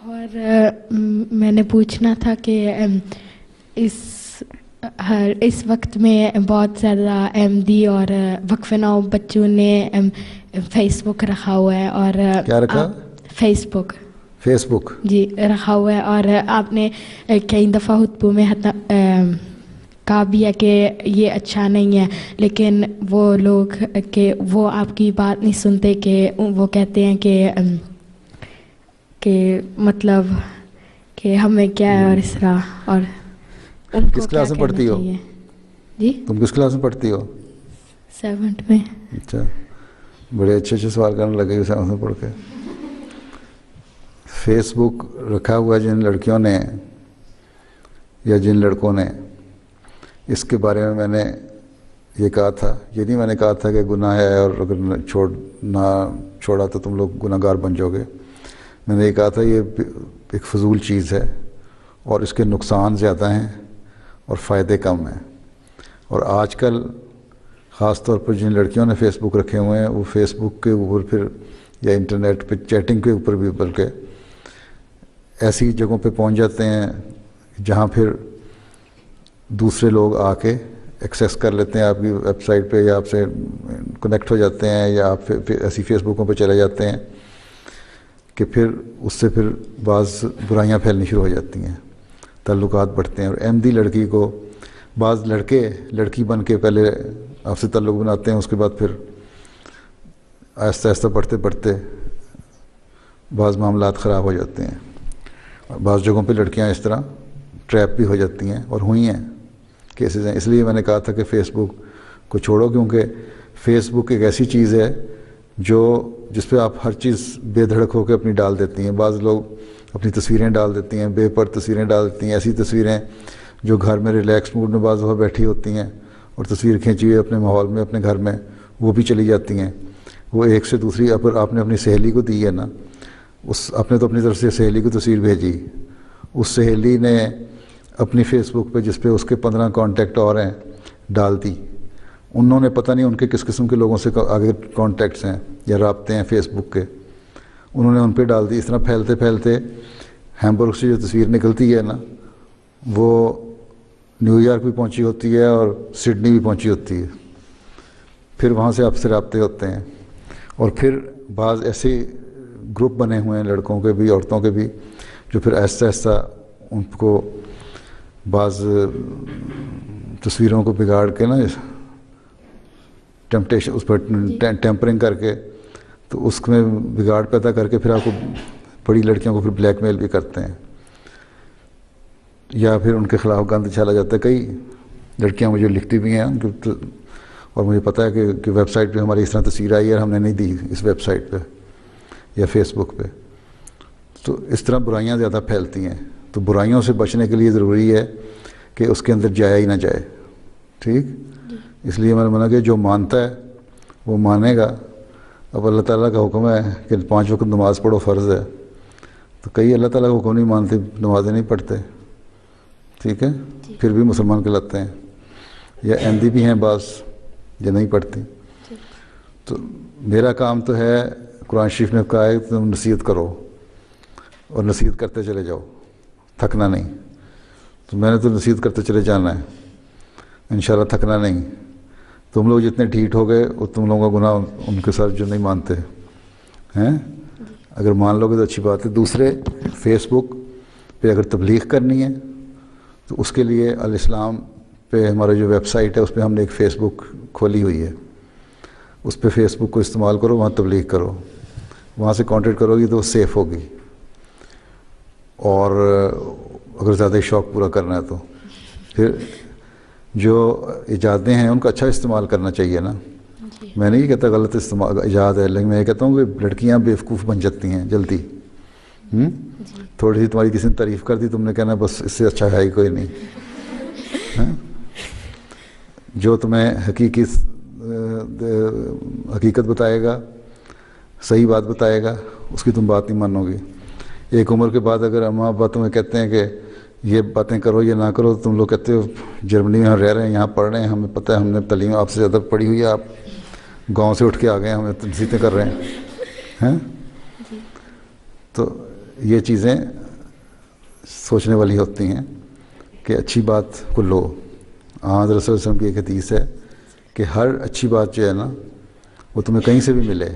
اور میں نے پوچھنا تھا کہ اس وقت میں بہت زیادہ احمدی اور وقف نو بچوں نے فیس بک رکھا ہوا ہے. اور کیا رکھا؟ فیس بک جی رکھا ہوا ہے. اور آپ نے کئی دفعہ خطبوں میں کہا بھی ہے کہ یہ اچھا نہیں ہے, لیکن وہ لوگ کہ وہ آپ کی بات نہیں سنتے, کہ وہ کہتے ہیں کہ مطلب کہ ہمیں کیا ہے, اور اس طرح. اور ان کو کس کلاس میں پڑھتی ہو؟ جی تم کس کلاس میں پڑھتی ہو؟ 7th میں. اچھا, بڑے اچھے سوال کرنے لگے 7th میں پڑھ کے. فیس بک رکھا ہوا جن لڑکیوں نے یا جن لڑکوں نے, اس کے بارے میں نے یہ کہا تھا, یہ نہیں میں نے کہا تھا کہ گناہ ہے اور اگر نہ چھوڑا تو تم لوگ گناہ گار بن جاؤ گے. میں نے یہ کہا تھا یہ ایک فضول چیز ہے اور اس کے نقصان زیادہ ہیں اور فائدے کم ہیں. اور آج کل خاص طور پر جن لڑکیوں نے فیس بک رکھے ہوئے ہیں وہ فیس بک کے اوپر پھر یا انٹرنیٹ پہ چیٹنگ کے اوپر بھی بلکہ ایسی جگہوں پہ پہنچ جاتے ہیں جہاں پھر دوسرے لوگ آ کے ایکسیس کر لیتے ہیں آپ کی ویب سائٹ پہ, یا آپ سے کنیکٹ ہو جاتے ہیں, یا آپ ایسی فیس بکوں پہ چلے جاتے ہیں کہ پھر اس سے پھر بعض برائیاں پھیلنی شروع ہو جاتی ہیں, تعلقات بڑھتے ہیں. اور احمدی لڑکی کو بعض لڑکی بن کے پہلے آپ سے تعلق بناتے ہیں, اس کے بعد پھر آہستہ آہستہ بڑھتے بعض معاملات خراب ہو جاتے ہیں. بعض جگہوں پہ لڑکیاں اس طرح ٹریپ بھی ہو جاتی ہیں, اور ہوئی ہیں کیسز ہیں. اس لیے میں نے کہا تھا کہ فیس بک کو چھوڑو, کیونکہ فیس بک ایک ایسی چیز ہے جس پہ آپ ہر چیز بے دھڑک ہو کے اپنی ڈال دیتی ہیں. بعض لوگ اپنی تصویریں ڈال دیتی ہیں, بے پر تصویریں ڈال دیتی ہیں, ایسی تصویریں جو گھر میں ریلیکس موڈ میں بعض دفعہ بیٹھی ہوتی ہیں اور تصویر کھینچی ہوئی اپنے ماحول میں اپنے گھر میں, وہ بھی چلی جاتی ہیں. وہ ایک سے دوسری آپ نے اپنی سہیلی کو دی ہے نا, آپ نے تو اپنی طرف سے سہیلی کو تصویر بھیجی, اس سہیلی نے اپنی فیس بک پہ جس پہ اس کے 15 کانٹیکٹ اور ہیں ڈال دی. انہوں نے پتہ نہیں ان کے کس قسم کے لوگوں سے آگے کانٹیکٹس ہیں یا رابطے ہیں فیس بک کے, انہوں نے ان پہ ڈال دی. اس طرح پھیلتے پھیلتے ہیمبرگ سے جو تصویر نکلتی ہے نا وہ نیو یارک بھی پہنچی ہوتی ہے اور سڈنی بھی پہنچی ہوتی ہے. پھر وہاں سے آپ سے رابطے ہوتے ہیں, اور پھر بعض ایسے گروپ بنے ہوئے ہیں لڑکوں کے بھی عورتوں کے بھی جو پھر آہستہ آہستہ ان کو بعض تصویروں کو بگاڑ کے نا ٹیمپٹیشن اس پر ٹیمپرنگ کر کے تو اس میں بگاڑ پیدا کر کے پھر آپ کو بڑی لڑکیوں کو پھر بلیک میل بھی کرتے ہیں, یا پھر ان کے خلاف گند چھالا جاتا ہے. کئی لڑکیاں مجھے لکھتی بھی ہیں اور مجھے پتہ ہے کہ ویب سائٹ پہ ہماری اس طرح تصویر آئی ہے اور ہم نے نہیں دی اس ویب سائٹ پہ یا فیس بک پہ. تو اس طرح برائیاں زیادہ پھیلتی ہیں. تو برائیوں سے بچنے کے لیے ضروری ہے کہ اس کے اندر جایا ہی نہ جائے. ٹھیک, اس لیے میں نے منع کہ جو مانتا ہے وہ مانے گا. اب اللہ تعالیٰ کا حکم ہے کہ 5 وقت نماز پڑھو, فرض ہے, تو کئی اللہ تعالیٰ کا حکم نہیں مانتے, نمازیں نہیں پڑھتے, ٹھیک ہے, پھر بھی مسلمان کہلاتے ہیں. یا احمدی بھی ہیں بعض جو نہیں پڑھتی. تو میرا کام تو ہے, قرآن شریف نے کہا ہے تم نصیحت کرو اور نصیحت کرتے چلے جاؤ, تھکنا نہیں. تو میں نے تو نصیحت کرتے چلے جانا ہے, انشاءاللہ تھکنا نہیں. تم لوگ جتنے ڈھیٹ ہو گئے وہ تم لوگوں کا گناہ ان کے ساتھ جو نہیں مانتے ہیں. اگر مان لو گے تو اچھی بات ہے. دوسرے فیس بک پہ اگر تبلیغ کرنی ہے تو اس کے لیے الاسلام پہ ہمارا جو ویب سائٹ ہے اس پہ ہم نے ایک فیس بک کھولی ہوئی ہے. اس پہ فیس بک کو استعمال کرو, وہاں تبلیغ کرو, وہاں سے کانٹیکٹ کرو گی تو وہ سیف ہوگی. اور اگر زیادہ شوق پورا کرنا ہے تو پھر جو ایجادیں ہیں ان کا اچھا استعمال کرنا چاہیے نا. میں نہیں کہتا غلط استعمال ایجاد ہے, لیکن میں یہ کہتا ہوں کہ لڑکیاں بیوقوف بن جاتی ہیں جلدی. تھوڑی سی تمہاری کسی نے تعریف کر دی, تم نے کہنا بس اس سے اچھا ہے ہی کوئی نہیں. جو تمہیں حقیقت بتائے گا, صحیح بات بتائے گا, اس کی تم بات نہیں مانو گی. ایک عمر کے بعد اگر اماں ابا تمہیں کہتے ہیں کہ یہ باتیں کرو یا نہ کرو, تم لوگ کہتے ہو جرمنی میں ہم رہ رہے ہیں, یہاں پڑھ رہے ہیں, ہمیں پتہ ہے, ہم نے تعلیم آپ سے زیادہ پڑھی ہوئی ہے, آپ گاؤں سے اٹھ کے آ گئے ہیں, ہمیں نصیحتیں کر رہے ہیں. تو یہ چیزیں سوچنے والی ہوتی ہیں کہ اچھی بات کو لو. حضرت صلی اللہ علیہ وسلم کی ایک حدیث ہے کہ ہر اچھی بات جو ہے نا وہ تمہیں کہیں سے بھی ملے,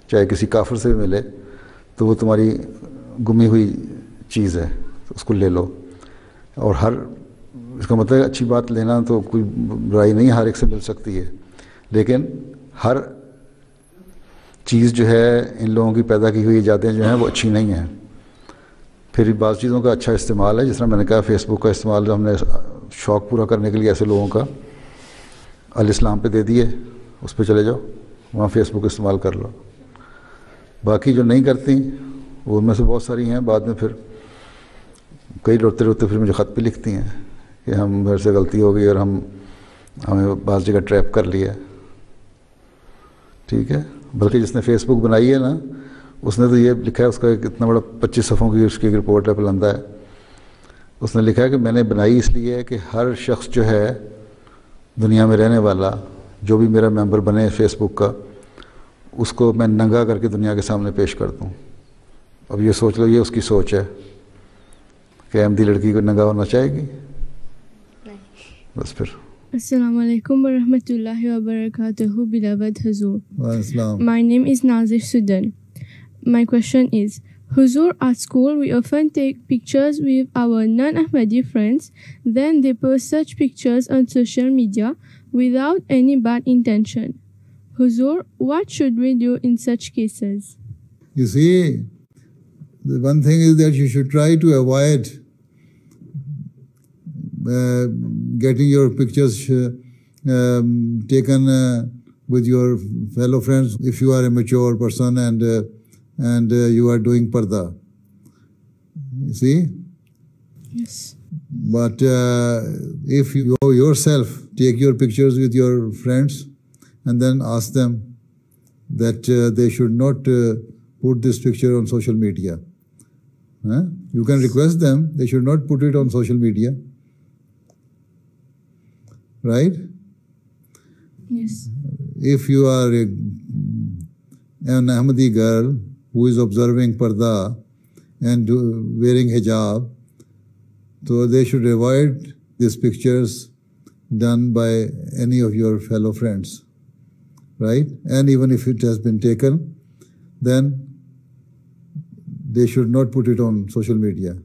چاہے کسی کافر سے بھی ملے, تو وہ تمہاری گمی ہوئی چیز ہے, اس کو لے لو. اور ہر اس کا مطلب اچھی بات لینا تو کوئی برائی نہیں, ہر ایک سے مل سکتی ہے, لیکن ہر چیز جو ہے ان لوگوں کی پیدا کی ہوئی ایجادیں جو ہیں وہ اچھی نہیں ہیں. پھر بعض چیزوں کا اچھا استعمال ہے, جس طرح میں نے کہا فیس بک کا استعمال ہم نے شوق پورا کرنے کے لیے ایسے لوگوں کا الاسلام پہ دے دیے, اس پہ چلے جاؤ, وہاں فیس بک استعمال کر لو. باقی جو نہیں کرتی وہ ان میں سے بہت ساری ہیں, بعد میں پھر کئی روتے روتے پھر مجھے خط بھی لکھتی ہیں کہ ہم میرے سے غلطی ہو گئی اور ہمیں بعض جگہ ٹریپ کر لیا. ٹھیک ہے, بلکہ جس نے فیس بک بنائی ہے نا اس نے تو یہ لکھا ہے, اس کا ایک اتنا بڑا 25 صفحوں کی اس کی ایک رپورٹ ہے, بلندہ ہے. اس نے لکھا ہے کہ میں نے بنائی اس لیے کہ ہر شخص جو ہے دنیا میں رہنے والا, جو بھی میرا ممبر بنے فیس بک کا, اس کو میں ننگا کر کے دنیا کے سامنے پیش کر دوں. اب یہ سوچ لو, یہ اس کی سوچ ہے کہ احمدی لڑکی کو ننگا ہونا چاہے گی. بس پھر السلام علیکم ورحمۃ اللہ وبرکاتہ. Beloved Hazur. My name is Nazir Sudan. My question is, Hazur, at school we often take pictures with our non-Ahmadi friends, then they post such pictures on social media without any bad intention. Hazur, what should we do in such cases? You see, the one thing is that you should try to avoid getting your pictures taken with your fellow friends if you are a mature person and you are doing parda. You see? Yes. But if you yourself take your pictures with your friends and then ask them that they should not put this picture on social media. You can request them, they should not put it on social media. Right? Yes. If you are an Ahmadi girl who is observing parda and wearing hijab, so they should avoid these pictures done by any of your fellow friends. Right? And even if it has been taken, then they should not put it on social media.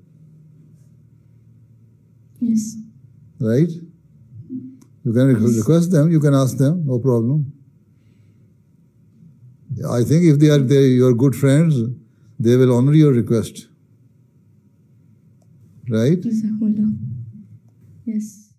Yes. Right? You can request them, you can ask them, no problem. I think if they are your good friends, they will honor your request. Right? Yes.